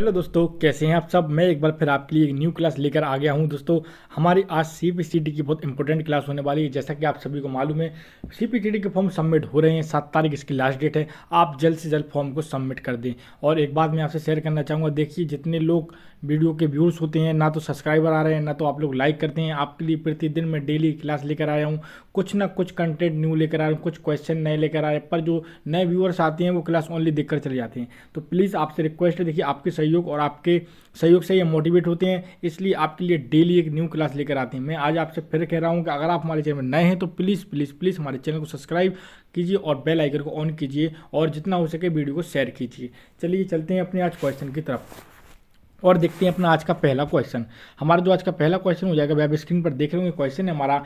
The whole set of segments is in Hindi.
हेलो दोस्तों, कैसे हैं आप सब। मैं एक बार फिर आपके लिए एक न्यू क्लास लेकर आ गया हूं। दोस्तों, हमारी आज सीपीसीटी की बहुत इंपॉर्टेंट क्लास होने वाली है। जैसा कि आप सभी को मालूम है, सीपीसीटी के फॉर्म सबमिट हो रहे हैं। 7 तारीख इसकी लास्ट डेट है। आप जल्द से जल्द फॉर्म को सबमिट कर दें। और एक बात मैं आपसे शेयर करना चाहूँगा, देखिए जितने लोग वीडियो के व्यूज़ होते हैं, ना तो सब्सक्राइबर आ रहे हैं, ना तो आप लोग लाइक करते हैं। आपके लिए प्रतिदिन मैं डेली क्लास लेकर आया हूँ, कुछ ना कुछ कंटेंट न्यू लेकर आ रहा हूँ, कुछ क्वेश्चन नए लेकर आ रहे हैं। पर जो नए व्यूअर्स आते हैं वो क्लास ओनली देखकर चले जाते हैं। तो प्लीज़ आपसे रिक्वेस्ट है, देखिए आपके सहयोग और आपके सहयोग से ये मोटिवेट होते हैं, इसलिए आपके लिए डेली एक न्यू क्लास लेकर आते हैं। मैं आज आपसे फिर कह रहा हूँ कि अगर आप हमारे चैनल में नए हैं तो प्लीज़ प्लीज़ प्लीज़ हमारे चैनल को सब्सक्राइब कीजिए और बेल आइकन को ऑन कीजिए और जितना हो सके वीडियो को शेयर कीजिए। चलिए चलते हैं अपने आज क्वेश्चन की तरफ और देखते हैं अपना आज का पहला क्वेश्चन। हमारा जो आज का पहला क्वेश्चन हो जाएगा, वेब स्क्रीन पर देख रहे होंगे। क्वेश्चन है हमारा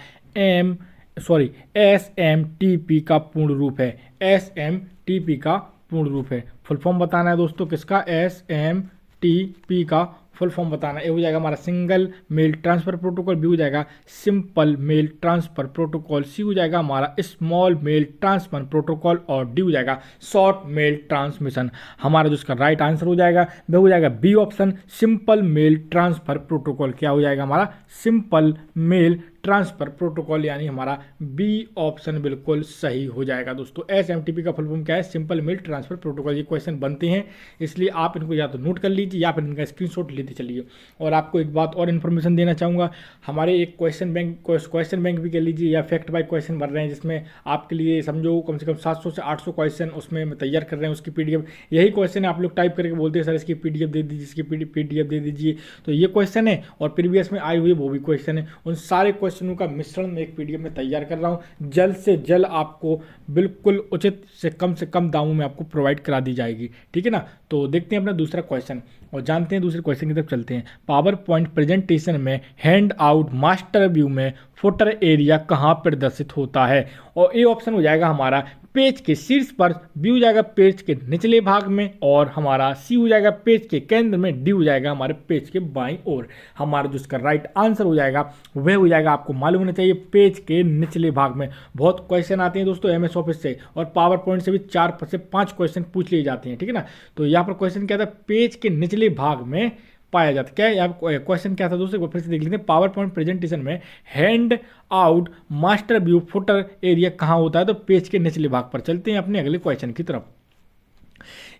SMTP का पूर्ण रूप है। SMTP का पूर्ण रूप है। फुल फॉर्म बताना है दोस्तों किसका, SMTP का फुल फॉर्म बताना है। ए हो जाएगा हमारा single mail transfer protocol, B हो जाएगा simple mail transfer protocol, C हो जाएगा हमारा स्मॉल मेल ट्रांसफर प्रोटोकॉल और डी हो जाएगा शॉर्ट मेल ट्रांसमिशन। हमारा जो इसका राइट आंसर हो जाएगा वह हो जाएगा B option, simple mail transfer protocol. क्या हो जाएगा हमारा, सिंपल मेल ट्रांसफर प्रोटोकॉल, यानी हमारा बी ऑप्शन बिल्कुल सही हो जाएगा। दोस्तों SMTP का फुल फॉर्म क्या है, सिंपल मेल ट्रांसफर प्रोटोकॉल। ये क्वेश्चन बनते हैं, इसलिए आप इनको या तो नोट कर लीजिए या फिर इनका स्क्रीनशॉट लेते चलिए। और आपको एक बात और इन्फॉर्मेशन देना चाहूँगा, हमारे एक क्वेश्चन बैंक भी कह लीजिए या फैक्ट बाय क्वेश्चन बन रहे हैं, जिसमें आपके लिए समझो कम से कम 700 से 800 क्वेश्चन उसमें तैयार कर रहे हैं। उसकी PDF यही क्वेश्चन है, आप लोग टाइप करके बोलते हैं सर इसकी PDF दे दीजिए, इसकी PDF दे दीजिए। तो ये क्वेश्चन है और प्रीवियस में आए हुए वो भी क्वेश्चन है। उन सारे क्वेश्चनों का मिश्रण मैं एक PDF में तैयार कर रहा हूँ। जल्द से जल्द आपको बिल्कुल उचित से कम दामों में आपको प्रोवाइड करा दी जाएगी, ठीक है ना। तो देखते हैं अपना दूसरा क्वेश्चन और जानते हैं दूसरे क्वेश्चन की तरफ चलते हैं। पावर पॉइंट प्रेजेंटेशन में हैंड आउट मास्टर व्यू में फुटर एरिया कहाँ प्रदर्शित होता है। और ए ऑप्शन हो जाएगा हमारा पेज के शीर्ष पर, बी हो जाएगा पेज के निचले भाग में और हमारा सी हो जाएगा पेज के केंद्र में, डी हो जाएगा हमारे पेज के बाईं ओर। हमारा जो इसका राइट आंसर हो जाएगा वह हो जाएगा, आपको मालूम होना चाहिए, पेज के निचले भाग में। बहुत क्वेश्चन आते हैं दोस्तों MS ऑफिस से और पावर पॉइंट से भी 4 से 5 क्वेश्चन पूछ लिए जाते हैं, ठीक है ना। तो यहाँ पर क्वेश्चन क्या था, पेज के निचले भाग में पाया जाता है। क्या यहाँ क्वेश्चन क्या था दोस्तों, फिर से देख लेते हैं। पावर पॉइंट प्रेजेंटेशन में hand out master view footer area कहाँ होता है, तो पेज के निचले भाग पर। चलते हैं अपने अगले क्वेश्चन की तरफ।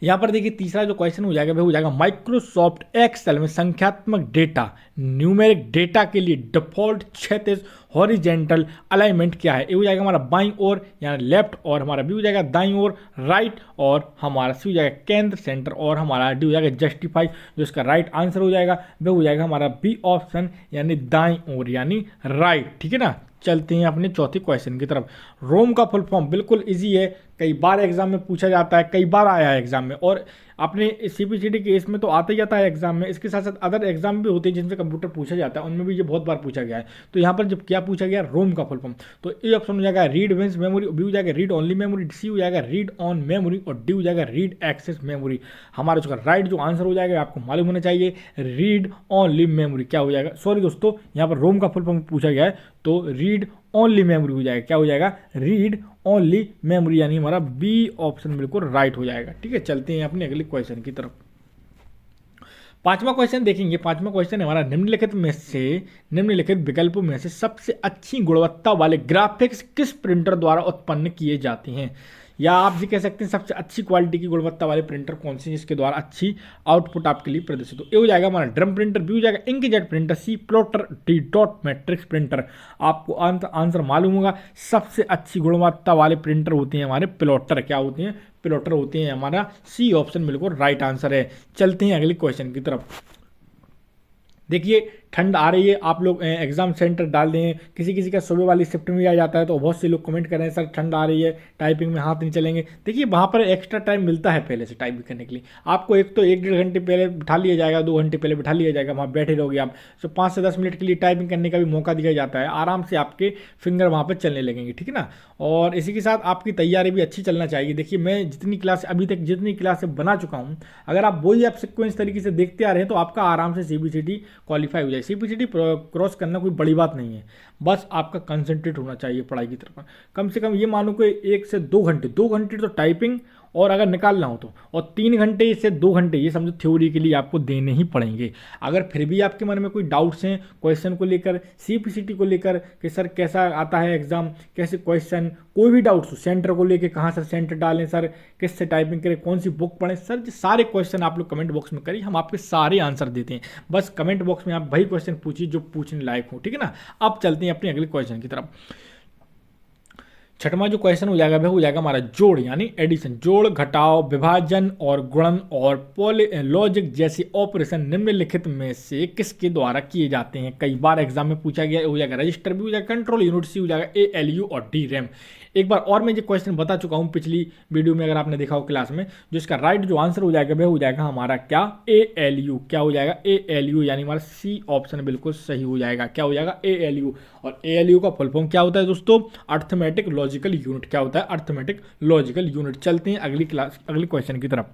यहाँ पर देखिए तीसरा जो क्वेश्चन हो जाएगा वह हो जाएगा माइक्रोसॉफ्ट एक्सेल में संख्यात्मक डेटा न्यूमेरिक डेटा के लिए डिफॉल्ट क्षैतिज हॉरिजेंटल अलाइनमेंट क्या है। ए हो जाएगा हमारा बाईं ओर यानी लेफ्ट, और हमारा बी हो जाएगा दाईं ओर राइट, और हमारा सी हो जाएगा केंद्र सेंटर, और हमारा डी हो जाएगा जस्टिफाई। जो इसका राइट आंसर हो जाएगा वह हो जाएगा हमारा बी ऑप्शन यानी दाईं ओर यानी राइट, ठीक है ना। चलते हैं अपने चौथे क्वेश्चन की तरफ। रोम का फुल फॉर्म बिल्कुल इजी है, कई बार एग्जाम में पूछा जाता है, कई बार आया है एग्जाम में, और अपने CPCT के इसमें तो आता ही आता है एग्जाम में। इसके साथ साथ अदर एग्जाम भी होते हैं जिनसे कंप्यूटर पूछा जाता है, उनमें भी ये बहुत बार पूछा गया है। तो यहाँ पर जब क्या पूछा गया, रोम का फुल फॉर्म, तो ए ऑप्शन हो जाएगा रीड वेंस मेमोरी, बी हो जाएगा रीड ओनली मेमोरी, सी हो जाएगा रीड ऑन मेमोरी, और डी हो जाएगा रीड एक्सेस मेमोरी। हमारा जो राइट जो आंसर हो जाएगा आपको मालूम होना चाहिए, रीड ओनली मेमोरी। क्या हो जाएगा, सॉरी दोस्तों, यहाँ पर रोम का फुल फॉर्म पूछा गया है, तो रीड ओनली मेमोरी हो जाएगा। क्या हो जाएगा, रीड ओनली मेमोरी, यानी हमारा बी ऑप्शन बिल्कुल राइट हो जाएगा, ठीक है। चलते हैं अपने अगले क्वेश्चन की तरफ। पांचवा क्वेश्चन देखेंगे। पांचवा क्वेश्चन है हमारा, निम्नलिखित विकल्पों में से सबसे अच्छी गुणवत्ता वाले ग्राफिक्स किस प्रिंटर द्वारा उत्पन्न किए जाते हैं। या आप जी कह सकते हैं सबसे अच्छी क्वालिटी की गुणवत्ता वाले प्रिंटर कौन से हैं जिसके द्वारा अच्छी आउटपुट आपके लिए प्रदर्शित हो। ए हो जाएगा हमारा ड्रम प्रिंटर, बी हो जाएगा inkjet printer, C plotter, D dot matrix printer. आपको आंसर मालूम होगा, सबसे अच्छी गुणवत्ता वाले प्रिंटर होते हैं हमारे प्लॉटर। क्या होते हैं, प्लॉटर होते हैं। हमारा सी ऑप्शन बिल्कुल राइट आंसर है। चलते हैं अगले क्वेश्चन की तरफ। देखिए ठंड आ रही है, आप लोग एग्जाम सेंटर डाल दें, किसी किसी का सुबह वाली शिफ्ट में आ जाता है, तो बहुत से लोग कमेंट कर रहे हैं सर ठंड आ रही है, टाइपिंग में हाथ नहीं चलेंगे। देखिए वहाँ पर एक्स्ट्रा टाइम मिलता है पहले से टाइपिंग करने के लिए। आपको एक तो 1-1.5 घंटे पहले बिठा लिया जाएगा, 2 घंटे पहले बिठा लिया जाएगा, वहाँ बैठे रहोगे आप, तो 5 से 10 मिनट के लिए टाइपिंग करने का भी मौका दिया जाता है। आराम से आपके फिंगर वहाँ पर चलने लगेंगे, ठीक है ना। और इसी के साथ आपकी तैयारी भी अच्छी चलना चाहिए। देखिए मैं जितनी क्लास अभी तक जितनी क्लास बना चुका हूँ, अगर आप वही आप सिक्वेंस तरीके से देखते आ रहे हैं तो आपका आराम से CPCT क्वालिफाई हो जाए। CPCT क्रॉस करना कोई बड़ी बात नहीं है, बस आपका कंसंट्रेट होना चाहिए पढ़ाई की तरफ। कम से कम ये मानो कि 1 से 2 घंटे, 2 घंटे तो टाइपिंग और अगर निकालना हो तो, और 3 घंटे से 2 घंटे ये समझो थ्योरी के लिए आपको देने ही पड़ेंगे। अगर फिर भी आपके मन में कोई डाउट्स हैं क्वेश्चन को लेकर, CPCT को लेकर कि सर कैसा आता है एग्जाम, कैसे क्वेश्चन, कोई भी डाउट्स हो, सेंटर को लेकर कहाँ सर सेंटर डालें, सर किससे टाइपिंग करें, कौन सी बुक पढ़ें, सर ये सारे क्वेश्चन आप लोग कमेंट बॉक्स में करिए, हम आपके सारे आंसर देते हैं। बस कमेंट बॉक्स में आप वही क्वेश्चन पूछिए जो पूछने लायक हो, ठीक है ना। अब चलते हैं अपने अगले क्वेश्चन की तरफ। छठवां जो क्वेश्चन हो जाएगा वह हो जाएगा हमारा जोड़ यानी एडिशन। जोड़, घटाव, विभाजन और गुणन और लॉजिक जैसे ऑपरेशन निम्नलिखित में से किसके द्वारा किए जाते हैं। कई बार एग्जाम में पूछा गया, हो जाएगा रजिस्टर भी हो जाएगा, कंट्रोल यूनिट सी हो जाएगा, ALU और DRAM। एक बार और मैं ये क्वेश्चन बता चुका हूँ पिछली वीडियो में, अगर आपने देखा हो क्लास में, जो इसका राइट जो आंसर हो जाएगा वह हो जाएगा हमारा क्या, ALU। क्या हो जाएगा, ALU, यानी हमारा सी ऑप्शन बिल्कुल सही हो जाएगा। क्या हो जाएगा, ALU। और ALU का फुल फॉर्म क्या होता है दोस्तों, अर्थमेटिक लॉजिकल यूनिट। क्या होता है, अर्थमेटिक लॉजिकल यूनिट। चलते हैं अगली क्वेश्चन की तरफ।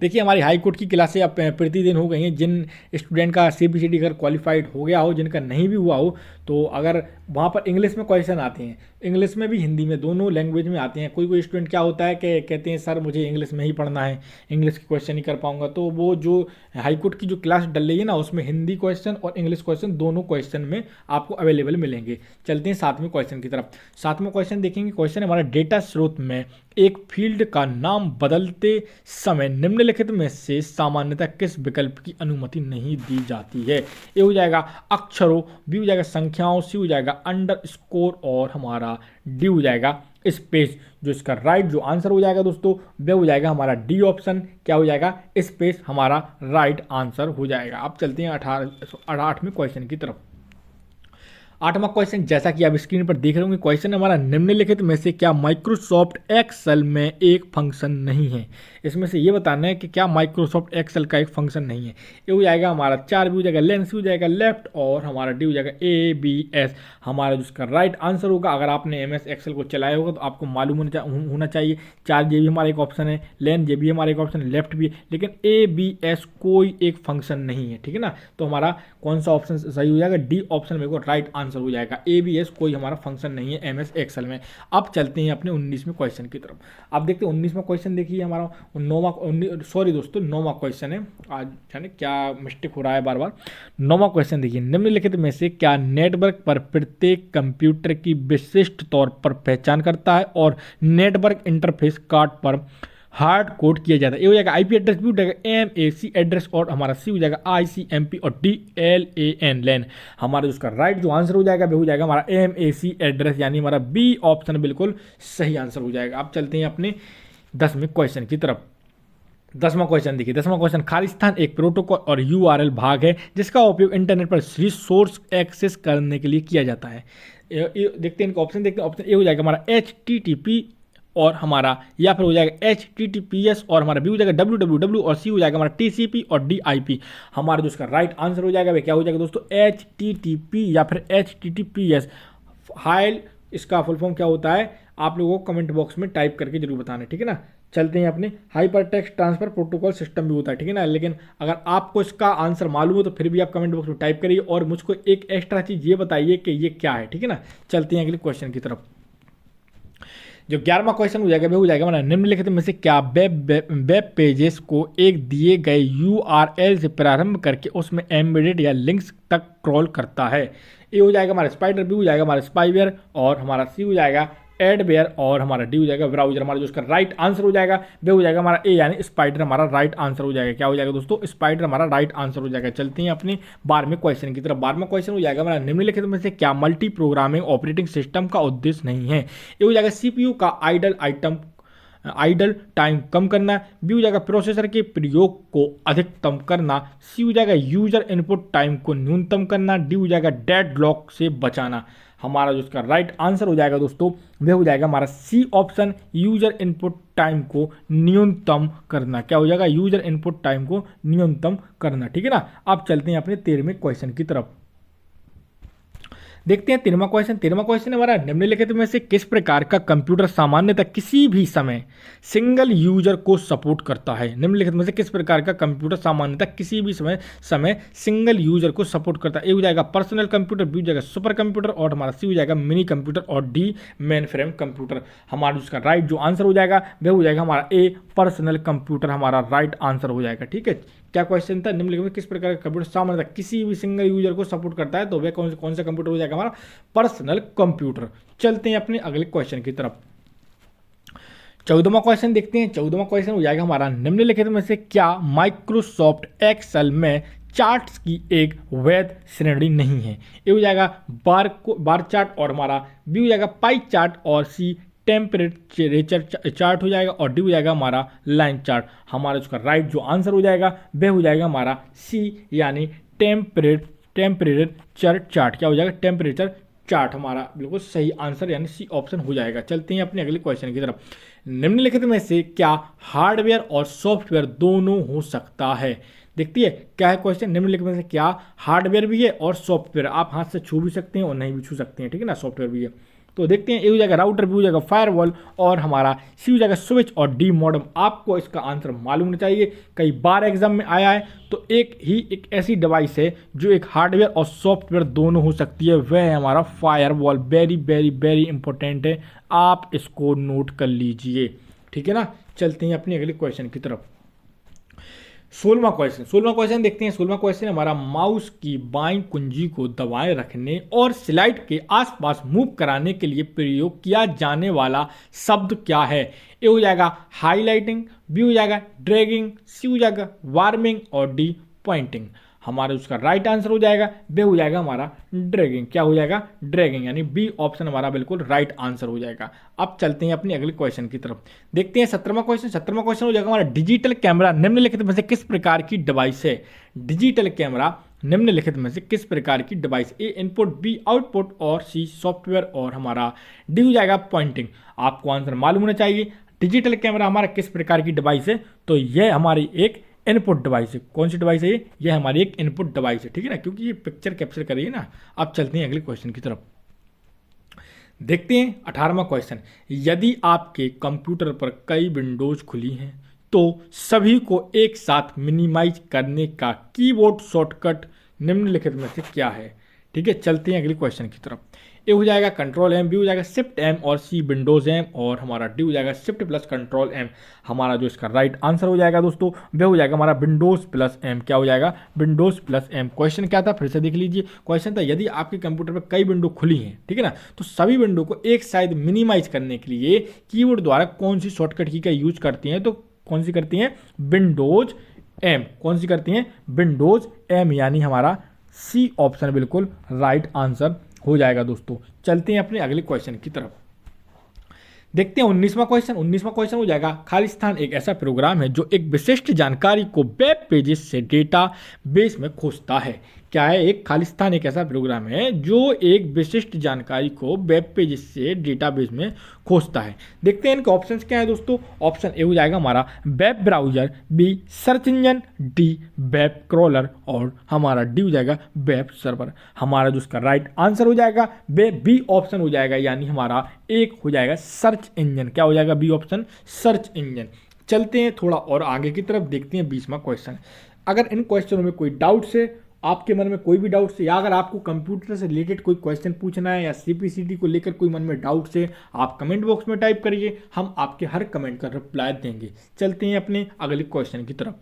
देखिए हमारी हाई कोर्ट की क्लासें अब प्रतिदिन हो गई हैं। जिन स्टूडेंट का CPCT अगर क्वालिफाइड हो गया हो, जिनका नहीं भी हुआ हो, तो अगर वहाँ पर इंग्लिश में क्वेश्चन आते हैं, इंग्लिश में भी हिंदी में दोनों लैंग्वेज में आते हैं। कोई कोई स्टूडेंट क्या होता है कि कहते हैं सर मुझे इंग्लिश में ही पढ़ना है, इंग्लिश के क्वेश्चन नहीं कर पाऊंगा, तो वो जो हाई कोर्ट की जो क्लास डल रही है ना, उसमें हिंदी क्वेश्चन और इंग्लिश क्वेश्चन दोनों क्वेश्चन में आपको अवेलेबल मिलेंगे। चलते हैं 7वें क्वेश्चन की तरफ। 7वां क्वेश्चन देखेंगे। क्वेश्चन हमारा डेटा स्रोत में एक फील्ड का नाम बदलते समय निम्नलिखित में से सामान्यतः किस विकल्प की अनुमति नहीं दी जाती है। ए हो जाएगा अक्षरों, बी हो जाएगा संख्याओं, सी हो जाएगा अंडरस्कोर और हमारा डी हो जाएगा स्पेस। जो इसका राइट जो आंसर हो जाएगा दोस्तों वह हो जाएगा हमारा डी ऑप्शन। क्या हो जाएगा, स्पेस हमारा राइट आंसर हो जाएगा। अब चलते हैं 8वें क्वेश्चन की तरफ। 8वां क्वेश्चन जैसा कि आप स्क्रीन पर देख रहे होंगे, क्वेश्चन हमारा निम्नलिखित में से क्या माइक्रोसॉफ्ट एक्सेल में एक फंक्शन नहीं है। इसमें से ये बताना है कि क्या माइक्रोसॉफ्ट एक्सेल का एक फंक्शन नहीं है। ये हो जाएगा हमारा 4 भी हो जाएगा, लेंस हो जाएगा लेफ्ट और हमारा डी हो जाएगा ABS। हमारा जिसका राइट आंसर होगा, अगर आपने MS एक्सेल को चलाया होगा तो आपको मालूम होना चाहिए 4J भी हमारा एक ऑप्शन है, लेंस J भी हमारा एक ऑप्शन है, लेफ्ट भी है, लेकिन ABS कोई एक फंक्शन नहीं है, ठीक है ना। तो हमारा कौन सा ऑप्शन सही हो जाएगा, डी ऑप्शन मेरे को राइट आंसर हो जाएगा। ABS कोई हमारा फंक्शन नहीं है MS एक्सेल में। अब चलते हैं अपने 19वें क्वेश्चन की तरफ। अब देखते हैं 19वां क्वेश्चन। देखिए हमारा 9वां क्वेश्चन है आज, है ना, क्या मिस्टेक हो रहा है बार बार। 9वां क्वेश्चन देखिए, निम्नलिखित में से क्या नेटवर्क पर प्रत्येक कंप्यूटर की विशिष्ट तौर पर पहचान करता है और नेटवर्क इंटरफेस कार्ड पर हार्ड कोड किया जाता है। ये हो जाएगा IP एड्रेस, भी हो जाएगा MAC एड्रेस और हमारा सी हो जाएगा ICMP और DLAN लैन। हमारा जिसका राइट जो आंसर हो जाएगा वो हो जाएगा हमारा MAC एड्रेस, यानी हमारा बी ऑप्शन बिल्कुल सही आंसर हो जाएगा। अब चलते हैं अपने 10वें क्वेश्चन की तरफ। 10वां क्वेश्चन देखिए। 10वां क्वेश्चन, खालिस्तान एक प्रोटोकॉल और URL भाग है जिसका उपयोग इंटरनेट पर रिसोर्स एक्सेस करने के लिए किया जाता है। देखते हैं इनका ऑप्शन, देखते हैं। ऑप्शन ए हो जाएगा हमारा HTTP और हमारा, या फिर हो जाएगा HTTPS और हमारा बी हो जाएगा www और सी हो जाएगा हमारा TCP और DIP। हमारा जो इसका राइट आंसर हो जाएगा वह क्या हो जाएगा दोस्तों, HTTP या फिर HTTPS। हाइल इसका फुल फॉर्म क्या होता है आप लोगों को कमेंट बॉक्स में टाइप करके जरूर बताना, ठीक है ना। चलते हैं अपने hyper text transfer protocol system भी होता है, ठीक है ना। लेकिन अगर आपको इसका आंसर मालूम हो तो फिर भी आप कमेंट बॉक्स में टाइप करिए और मुझको एक एक्स्ट्रा चीज़ ये बताइए कि ये क्या है, ठीक है ना। चलते हैं अगले क्वेश्चन की तरफ। जो 11वां क्वेश्चन हो जाएगा वो हो जाएगा हमारा, निम्नलिखित में से क्या वेब पेजेस को एक दिए गए URL से प्रारंभ करके उसमें एम्बेडेड या लिंक्स तक क्रॉल करता है। ए हो जाएगा हमारा स्पाइडर, बी हो जाएगा हमारा स्पाईवेयर और हमारा सी हो जाएगा एडवेयर और हमारा डी हो जाएगा ब्राउजर। हमारा जो उसका राइट आंसर हो जाएगा वो हो जाएगा हमारा ए, यानी स्पाइडर हमारा राइट आंसर हो जाएगा। क्या हो जाएगा दोस्तों, स्पाइडर हमारा राइट आंसर हो जाएगा। चलते हैं अपने 12वें क्वेश्चन की तरफ। 12वां क्वेश्चन हो जाएगा हमारा, निम्नलिखित में से क्या मल्टी प्रोग्रामिंग ऑपरेटिंग सिस्टम का उद्देश्य नहीं है। ये हो जाएगा CPU का आइडल टाइम कम करना, बी हो जाएगा प्रोसेसर के प्रयोग को अधिकतम करना, सी हो जाएगा यूजर इनपुट टाइम को न्यूनतम करना, डी हो जाएगा डेडलॉक से बचाना। हमारा जो इसका राइट आंसर हो जाएगा दोस्तों वह हो जाएगा हमारा C option, user input time को न्यूनतम करना। क्या हो जाएगा, यूजर इनपुट टाइम को न्यूनतम करना, ठीक है ना। अब चलते हैं अपने 13वें क्वेश्चन की तरफ। देखते हैं 13वां क्वेश्चन। 13वां क्वेश्चन हमारा, निम्नलिखित में से किस प्रकार का कंप्यूटर सामान्यतः किसी भी समय सिंगल यूजर को सपोर्ट करता है? निम्नलिखित में से किस प्रकार का कंप्यूटर सामान्यतः किसी भी समय सिंगल यूजर को सपोर्ट करता है? ए हो जाएगा पर्सनल कंप्यूटर, बी हो जाएगा सुपर कंप्यूटर और हमारा सी हो जाएगा मिनी कंप्यूटर और डी मेन फ्रेम कंप्यूटर। हमारा उसका राइट जो आंसर हो जाएगा वह हो जाएगा हमारा ए पर्सनल कंप्यूटर, हमारा राइट आंसर हो जाएगा। ठीक है, क्या क्वेश्चन था? निम्नलिखित में किस प्रकार का कंप्यूटर सामान्यतः किसी भी सिंगल यूजर को सपोर्ट करता है? तो वह कौन सा कंप्यूटर हो जाएगा? हमारा पर्सनल कंप्यूटर। चलते हैं अपने अगले क्वेश्चन की तरफ। 14वां क्वेश्चन देखते हैं। 14वां क्वेश्चन हो जाएगा हमारा, निम्नलिखित में से क्या माइक्रोसॉफ्ट एक्सेल में चार्ट्स की एक वैध श्रेणी नहीं है? ये हो जाएगा बार चार्ट और हमारा बी हो जाएगा पाई चार्ट और सी टेम्परेचर चार्ट हो जाएगा और डी हो जाएगा हमारा लाइन चार्ट। हमारा उसका राइट जो आंसर हो जाएगा वह हो जाएगा हमारा सी यानी टेम्परेचर चार्ट। क्या हो जाएगा? टेम्परेचर चार्ट हमारा बिल्कुल सही आंसर यानी सी ऑप्शन हो जाएगा। चलते हैं अपने अगले क्वेश्चन की तरफ। निम्नलिखित में से क्या हार्डवेयर और सॉफ्टवेयर दोनों हो सकता है? देखती है क्या है क्वेश्चन। निम्नलिखित में से क्या हार्डवेयर भी है और सॉफ्टवेयर, आप हाथ से छू भी सकते हैं और नहीं भी छू सकते हैं, ठीक है ना, सॉफ्टवेयर भी है। तो देखते हैं, ए हो जाएगा राउटर, बी हो जाएगा फायरवॉल और हमारा सी हो जाएगा स्विच और डी मॉडेम। आपको इसका आंसर मालूम होना चाहिए, कई बार एग्जाम में आया है। तो एक ऐसी डिवाइस है जो एक हार्डवेयर और सॉफ्टवेयर दोनों हो सकती है, वह है हमारा firewall. Very very very important है, आप इसको नोट कर लीजिए, ठीक है ना। चलते हैं अपने अगले क्वेश्चन की तरफ। 16वां क्वेश्चन देखते हैं। 16वां क्वेश्चन हमारा, माउस की बाईं कुंजी को दबाए रखने और स्लाइड के आसपास मूव कराने के लिए प्रयोग किया जाने वाला शब्द क्या है? ए हो जाएगा हाईलाइटिंग, बी हो जाएगा ड्रैगिंग, सी हो जाएगा वार्मिंग और डी पॉइंटिंग। हमारा उसका राइट आंसर हो जाएगा वह हो जाएगा हमारा ड्रैगिंग। क्या हो जाएगा? ड्रैगिंग, यानी बी ऑप्शन हमारा बिल्कुल राइट आंसर हो जाएगा। अब चलते हैं अपने अगले क्वेश्चन की तरफ। देखते हैं 17वां क्वेश्चन। 17वां क्वेश्चन हो जाएगा हमारा, डिजिटल कैमरा निम्नलिखित में से किस प्रकार की डिवाइस है? डिजिटल कैमरा निम्नलिखित में से किस प्रकार की डिवाइस? ए इनपुट, बी आउटपुट और सी सॉफ्टवेयर और हमारा डी हो जाएगा पॉइंटिंग। आपको आंसर मालूम होना चाहिए, डिजिटल कैमरा हमारा किस प्रकार की डिवाइस है? तो यह हमारी एक इनपुट डिवाइस है। कौन सी डिवाइस है ये हमारी एक इनपुट डिवाइस है, ठीक है ना, क्योंकि ये पिक्चर कैप्चर कर रही है ना। अब चलते हैं अगले क्वेश्चन की तरफ। देखते हैं 18वां क्वेश्चन, यदि आपके कंप्यूटर पर कई विंडोज खुली हैं तो सभी को एक साथ मिनिमाइज करने का कीबोर्ड शॉर्टकट निम्नलिखित में से क्या है? ठीक है, चलते हैं अगले क्वेश्चन की तरफ। ए हो जाएगा कंट्रोल एम, बी हो जाएगा शिफ्ट एम और सी विंडोज एम और हमारा डी हो जाएगा शिफ्ट प्लस कंट्रोल एम। हमारा जो इसका राइट आंसर हो जाएगा दोस्तों वह हो जाएगा हमारा विंडोज प्लस एम। क्या हो जाएगा? Windows plus M. क्वेश्चन क्या था फिर से देख लीजिए। क्वेश्चन था, यदि आपके कंप्यूटर पर कई विंडो खुली हैं, ठीक है ना, तो सभी विंडो को एक साथ मिनिमाइज करने के लिए कीबोर्ड द्वारा कौन सी शॉर्टकट की का यूज करती हैं? तो कौन सी करती हैं? Windows M. कौन सी करती हैं? विंडोज एम, यानी हमारा सी ऑप्शन बिल्कुल राइट आंसर हो जाएगा दोस्तों। चलते हैं अपने अगले क्वेश्चन की तरफ। देखते हैं 19वां क्वेश्चन। 19वां क्वेश्चन हो जाएगा, खालिस्तान एक ऐसा प्रोग्राम है जो एक विशिष्ट जानकारी को वेब पेजेस से डेटा बेस में खोजता है। क्या है? एक खालिस्तान एक ऐसा प्रोग्राम है जो एक विशिष्ट जानकारी को वेब पेजेस से डेटाबेस में खोजता है। देखते हैं इनके ऑप्शंस क्या है दोस्तों। ऑप्शन ए हो जाएगा हमारा web browser, B search engine, D web crawler और हमारा डी हो जाएगा वेब सर्वर। हमारा जो उसका राइट आंसर हो जाएगा वे बी ऑप्शन हो जाएगा, यानी हमारा एक हो जाएगा सर्च इंजन। क्या हो जाएगा? B option search engine. चलते हैं थोड़ा और आगे की तरफ, देखते हैं 20वां क्वेश्चन। अगर इन क्वेश्चनों में कोई डाउट से, आपके मन में कोई भी डाउट से, या अगर आपको कंप्यूटर से रिलेटेड कोई क्वेश्चन पूछना है या सीपीसीटी को लेकर कोई मन में डाउट से, आप कमेंट बॉक्स में टाइप करिए, हम आपके हर कमेंट का रिप्लाई देंगे। चलते हैं अपने अगले क्वेश्चन की तरफ।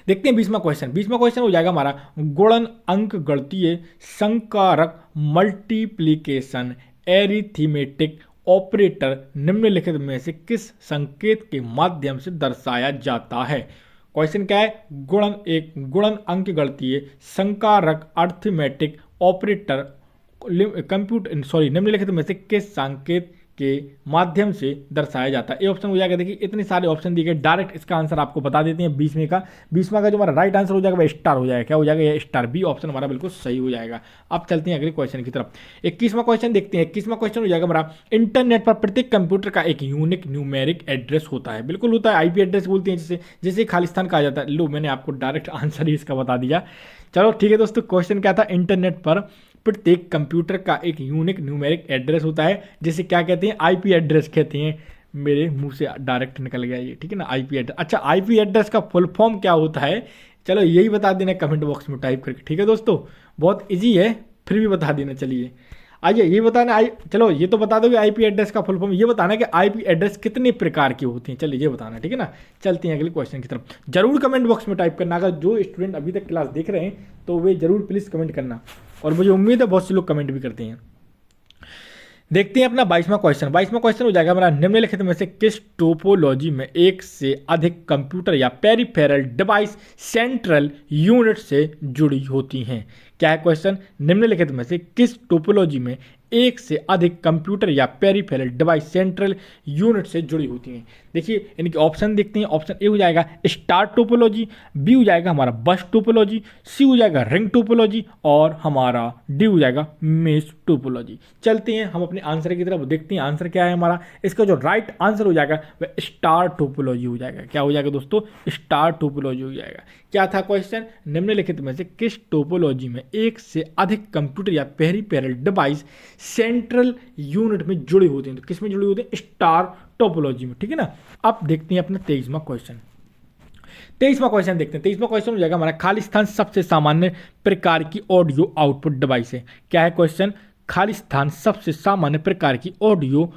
देखते हैं 20वां क्वेश्चन। 20वां क्वेश्चन हो जाएगा हमारा, गुणन अंक गणितीय संकारक मल्टीप्लीकेशन एरिथमेटिक ऑपरेटर निम्नलिखित में से किस संकेत के माध्यम से दर्शाया जाता है? क्वेश्चन क्या है? गुणन अंक गणितीय संकारक अर्थमेटिक ऑपरेटर निम्नलिखित में से किस संकेत के माध्यम से दर्शाया जाता है? ए ऑप्शन हो जाएगा। देखिए इतने सारे ऑप्शन दिए गए, डायरेक्ट इसका आंसर आपको बता देते हैं। 20वें का जो हमारा राइट आंसर हो जाएगा वह स्टार हो जाएगा। क्या हो जाएगा? ये स्टार, बी ऑप्शन हमारा बिल्कुल सही हो जाएगा। अब चलते हैं अगले क्वेश्चन की तरफ। 21वां क्वेश्चन देखते हैं। 21वां क्वेश्चन हो जाएगा हमारा, इंटरनेट पर प्रत्येक कंप्यूटर का एक यूनिक न्यूमेरिक एड्रेस होता है। बिल्कुल होता है, आईपी एड्रेस बोलते हैं जैसे खालिस्तान कहा जाता है। लो, मैंने आपको डायरेक्ट आंसर ही इसका बता दिया। चलो ठीक है दोस्तों, क्वेश्चन क्या था? इंटरनेट पर प्रत्येक कंप्यूटर का एक यूनिक न्यूमेरिक एड्रेस होता है, जिसे क्या कहते हैं, आईपी एड्रेस कहते हैं। मेरे मुंह से डायरेक्ट निकल गया ये, ठीक है ना, आईपी एड्रेस। अच्छा, आईपी एड्रेस का फुल फॉर्म क्या होता है, चलो यही बता देना कमेंट बॉक्स में टाइप करके, ठीक है दोस्तों, बहुत ईजी है, फिर भी बता देना। चलिए आइए ये बताना, चलो ये तो बता दोगे आईपी एड्रेस का फुल फॉर्म, ये बताना कि आईपी एड्रेस कितने प्रकार की होती हैं, चलिए ये बताना, ठीक है ना। चलते हैं अगले क्वेश्चन की तरफ। जरूर कमेंट बॉक्स में टाइप करना, अगर जो स्टूडेंट अभी तक क्लास देख रहे हैं तो वे जरूर प्लीज़ कमेंट करना, और मुझे उम्मीद है बहुत से लोग कमेंट भी करते हैं। देखते हैं अपना 22वां क्वेश्चन। 22वां क्वेश्चन हो जाएगा हमारा, निम्नलिखित में से किस टोपोलॉजी में एक से अधिक कंप्यूटर या पेरिफेरल डिवाइस सेंट्रल यूनिट से जुड़ी होती हैं। क्या है क्वेश्चन, निम्नलिखित में से किस टोपोलॉजी में एक से अधिक कंप्यूटर या पेरिफेरल डिवाइस सेंट्रल यूनिट से जुड़ी होती हैं। देखिए इनके ऑप्शन देखते हैं। ऑप्शन ए हो जाएगा स्टार टोपोलॉजी, बी हो जाएगा हमारा बस टोपोलॉजी, सी हो जाएगा रिंग टोपोलॉजी, और हमारा डी हो जाएगा मेश टोपोलॉजी। चलते हैं हम अपने आंसर की तरफ, देखते हैं आंसर क्या है हमारा। इसका जो राइट आंसर हो जाएगा वह स्टार टोपोलॉजी हो जाएगा। क्या हो जाएगा दोस्तों, स्टार टोपोलॉजी हो जाएगा। क्या था क्वेश्चन, निम्नलिखित में से किस टोपोलॉजी में एक से अधिक कंप्यूटर या पेरिफेरल डिवाइस सेंट्रल यूनिट में जुड़े होते हैं, तो किस में जुड़े होते हैं, स्टार टोपोलॉजी में, ठीक है ना। अब देखते हैं अपना 23वां क्वेश्चन। 23वां क्वेश्चन देखते हैं। 23वां क्वेश्चन हो जाएगा हमारा, खाली स्थान सबसे सामान्य प्रकार की ऑडियो आउटपुट डिवाइस है। क्या है क्वेश्चन, खाली स्थान सबसे सामान्य प्रकार की ऑडियो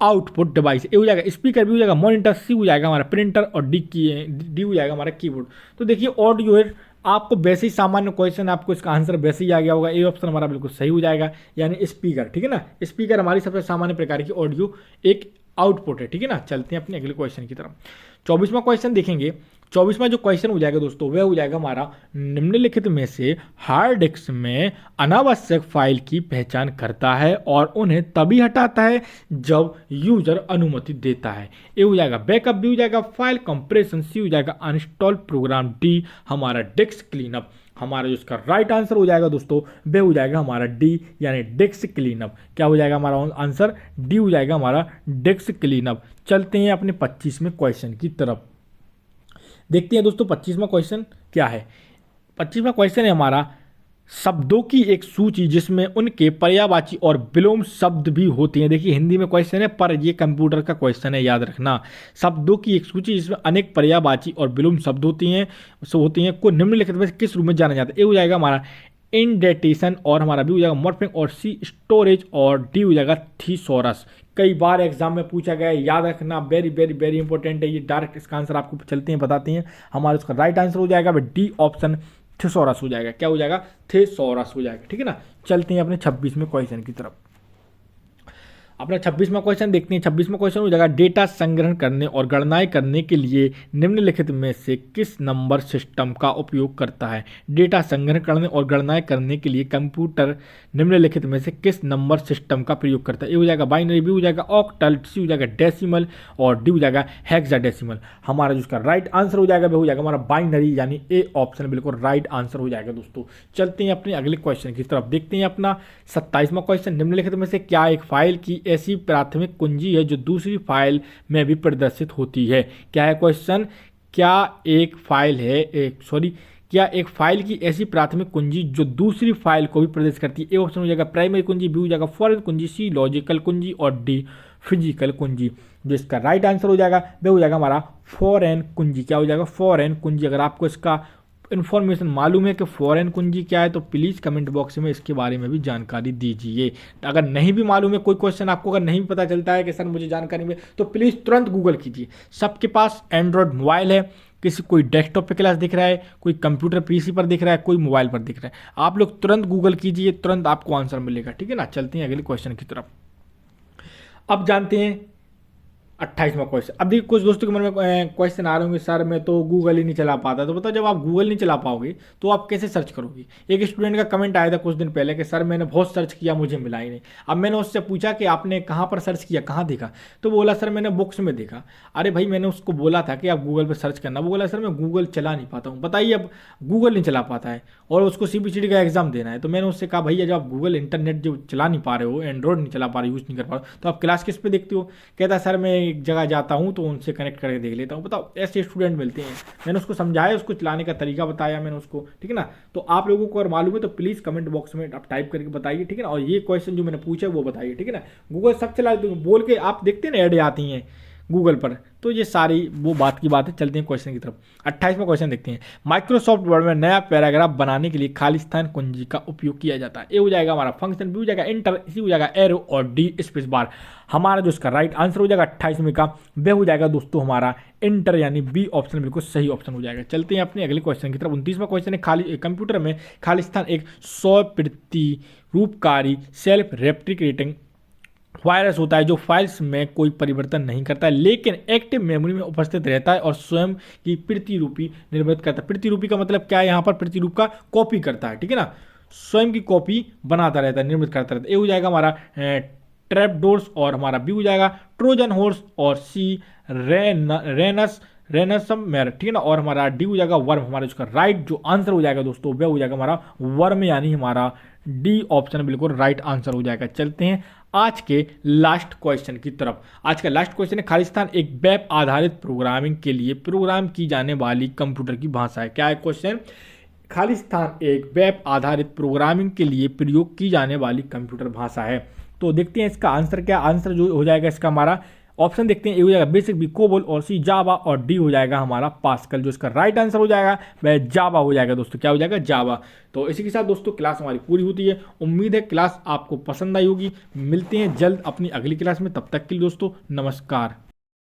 आउटपुट डिवाइस। ए हो जाएगा स्पीकर, बी हो जाएगा मॉनिटर, सी हो जाएगा हमारा प्रिंटर, और डी हो जाएगा हमारा कीबोर्ड। तो देखिए ऑडियो है, आपको वैसे ही सामान्य क्वेश्चन, आपको इसका आंसर वैसे ही आ गया होगा, ए ऑप्शन हमारा बिल्कुल सही हो जाएगा, यानी स्पीकर, ठीक है ना। स्पीकर हमारी सबसे सामान्य प्रकार की ऑडियो एक आउटपुट है, ठीक है ना। चलते हैं अपने अगले क्वेश्चन की तरफ। 24वां क्वेश्चन देखेंगे। 24वां जो क्वेश्चन हो जाएगा दोस्तों, वह हो जाएगा हमारा, निम्नलिखित में से हार्ड डिस्क में अनावश्यक फाइल की पहचान करता है और उन्हें तभी हटाता है जब यूजर अनुमति देता है। ए हो जाएगा बैकअप, बी हो जाएगा फाइल कंप्रेशन, सी हो जाएगा अनइंस्टॉल प्रोग्राम, डी हमारा डिस्क क्लीनअप। हमारा जो इसका राइट आंसर हो जाएगा दोस्तों, वह हो जाएगा हमारा डी, यानी डिस्क क्लीनअप। क्या हो जाएगा हमारा आंसर, डी हो जाएगा हमारा डिस्क क्लीनअप। चलते हैं अपने 25वें क्वेश्चन की तरफ, देखते हैं दोस्तों 25वां क्वेश्चन क्या है। 25वां क्वेश्चन है हमारा, शब्दों की एक सूची जिसमें उनके पर्यायवाची और विलोम शब्द भी होते हैं। देखिए हिंदी में क्वेश्चन है, पर ये कंप्यूटर का क्वेश्चन है, याद रखना। शब्दों की एक सूची जिसमें अनेक पर्यायवाची और विलोम शब्द होती हैं को निम्नलिखित में किस रूप में जाना जाता है। ए हो जाएगा हमारा इंडेंटेशन, और हमारा बी हो जाएगा मॉर्फिंग, और सी स्टोरेज, और डी हो जाएगा थीसॉरस। कई बार एग्जाम में पूछा गया है, याद रखना, वेरी वेरी वेरी इंपॉर्टेंट है ये। डायरेक्ट इसका आंसर आपको चलते हैं बताते हैं। हमारा इसका राइट आंसर हो जाएगा डी ऑप्शन थीसॉरस हो जाएगा। क्या हो जाएगा, थीसॉरस हो जाएगा, ठीक है ना। चलते हैं अपने 26वें क्वेश्चन की तरफ। अपना 26वां क्वेश्चन देखते हैं। 26वां क्वेश्चन हो जाएगा, डेटा संग्रहण करने और गणनाएं करने के लिए निम्नलिखित में से किस नंबर सिस्टम का उपयोग करता है। डेटा संग्रहण करने और गणनाएं करने के लिए कंप्यूटर निम्नलिखित में से किस नंबर सिस्टम का प्रयोग करता है। ए हो जाएगा बाइनरी, बी हो जाएगा ऑक्टल, सी हो जाएगा डेसिमल, और डी हो जाएगा हेक्साडेसिमल। हमारा जो इसका राइट आंसर हो जाएगा वह हो जाएगा हमारा बाइनरी, यानी ए ऑप्शन बिल्कुल राइट आंसर हो जाएगा दोस्तों। चलते हैं अपने अगले क्वेश्चन की तरफ, देखते हैं अपना 27वां क्वेश्चन। निम्नलिखित में से क्या एक फाइल की ऐसी प्राथमिक कुंजी है जो दूसरी फाइल में भी प्रदर्शित होती है। क्या है क्वेश्चन, क्या एक फाइल की ऐसी प्राथमिक कुंजी जो दूसरी फाइल को भी प्रदर्शित करती है। ए ऑप्शन हो जाएगा प्राइमरी कुंजी, बी हो जाएगा फॉरेन कुंजी, सी लॉजिकल कुंजी, और डी फिजिकल कुंजी। जो इसका राइट आंसर हो जाएगा वह हो जाएगा हमारा फॉरेन कुंजी। क्या हो जाएगा, फॉरेन कुंजी। अगर आपको इसका इन्फॉर्मेशन मालूम है कि फॉरेन कुंजी क्या है तो प्लीज़ कमेंट बॉक्स में इसके बारे में भी जानकारी दीजिए। अगर नहीं भी मालूम है, कोई क्वेश्चन आपको अगर नहीं पता चलता है कि सर मुझे जानकारी में, तो प्लीज़ तुरंत गूगल कीजिए। सबके पास एंड्रॉयड मोबाइल है, कोई डेस्कटॉप पे क्लास दिख रहा है, कोई कंप्यूटर पीसी पर दिख रहा है, कोई मोबाइल पर दिख रहा है, आप लोग तुरंत गूगल कीजिए, तुरंत आपको आंसर मिलेगा, ठीक है ना। चलते हैं अगले क्वेश्चन की तरफ। अब जानते हैं 28वां क्वेश्चन। अब देखिए कुछ दोस्तों के मन में क्वेश्चन आ रहे होंगे, सर मैं तो गूगल ही नहीं चला पाता। तो बताओ, जब आप गूगल नहीं चला पाओगे तो आप कैसे सर्च करोगे। एक स्टूडेंट का कमेंट आया था कुछ दिन पहले कि सर मैंने बहुत सर्च किया, मुझे मिला ही नहीं। अब मैंने उससे पूछा कि आपने कहाँ पर सर्च किया, कहाँ देखा, तो बोला सर मैंने बुक्स में देखा। अरे भाई मैंने उसको बोला था कि आप गूगल पर सर्च करना, वो बोला सर मैं गूगल चला नहीं पाता हूँ। बताइए, अब गूगल नहीं चला पाता है और उसको CBCD का एग्जाम देना है। तो मैंने उससे कहा भैया जब आप गूगल इंटरनेट जो चला नहीं पा रहे हो, एंड्रॉयड नहीं चला पा रहे, यूज़ नहीं कर पा रहे, तो आप क्लास किस पे देखते हो। कहता सर मैं एक जगह जाता हूँ तो उनसे कनेक्ट करके देख लेता हूँ। बताओ, ऐसे स्टूडेंट मिलते हैं। मैंने उसको समझाया, उसको चलाने का तरीका बताया मैंने उसको, ठीक है ना। तो आप लोगों को अगर मालूम है तो प्लीज़ कमेंट बॉक्स में आप टाइप करके बताइए, ठीक है ना। और ये क्वेश्चन जो मैंने पूछा वो बताइए, ठीक है ना। गूगल सब चला बोल के आप देखते हैं ना, ऐड आती हैं गूगल पर, तो ये सारी वो बात की बात है। चलते हैं क्वेश्चन की तरफ। 28वां क्वेश्चन देखते हैं। माइक्रोसॉफ्ट वर्ड में नया पैराग्राफ बनाने के लिए खालिस्तान कुंजी का उपयोग किया जाता है। ए हो जाएगा हमारा फंक्शन, बी हो जाएगा इंटर, सी हो जाएगा एरो और डी स्पेस बार। हमारा जो इसका राइट आंसर हो जाएगा 28वें का वे हो जाएगा दोस्तों हमारा इंटर, यानी बी ऑप्शन बिल्कुल सही ऑप्शन हो जाएगा। चलते हैं अपने अगले क्वेश्चन की तरफ। 29वां क्वेश्चन है, खाली कंप्यूटर में खालिस्तान एक स्वप्रतिरूपकारी सेल्फ रेप्लिकेटिंग वायरस होता है जो फाइल्स में कोई परिवर्तन नहीं करता है लेकिन एक्टिव मेमोरी में उपस्थित रहता है और स्वयं की प्रतिरूपी निर्मित करता है। प्रतिरूपी का मतलब क्या है, यहाँ पर प्रतिरूप का कॉपी करता है, ठीक है ना। स्वयं की कॉपी बनाता रहता है, निर्मित करता रहता है। ये हो जाएगा हमारा ट्रैप डोर्स और हमारा बी हो जाएगा ट्रोजन हॉर्स और सी रेनसमवेयर, ठीक है ना। और हमारा डी हो जाएगा वर्म। हमारा इसका राइट जो आंसर हो जाएगा दोस्तों वह हो जाएगा हमारा वर्म, यानी हमारा डी ऑप्शन बिल्कुल राइट आंसर हो जाएगा। चलते हैं आज के लास्ट क्वेश्चन की तरफ। आज का लास्ट क्वेश्चन है, खालिस्तान एक वेब आधारित प्रोग्रामिंग के लिए प्रोग्राम की जाने वाली कंप्यूटर की भाषा है। क्या है क्वेश्चन, खालिस्तान एक वेब आधारित प्रोग्रामिंग के लिए प्रयोग की जाने वाली कंप्यूटर भाषा है। तो देखते हैं इसका आंसर क्या। आंसर जो हो जाएगा इसका हमारा ऑप्शन देखते हैं। ए हो जाएगा बेसिक, बी कोबोल और सी जावा और डी हो जाएगा हमारा पास्कल। जो इसका राइट आंसर हो जाएगा वह जावा हो जाएगा दोस्तों। क्या हो जाएगा, जावा। तो इसी के साथ दोस्तों क्लास हमारी पूरी होती है। उम्मीद है क्लास आपको पसंद आई होगी। मिलते हैं जल्द अपनी अगली क्लास में, तब तक के लिए दोस्तों नमस्कार।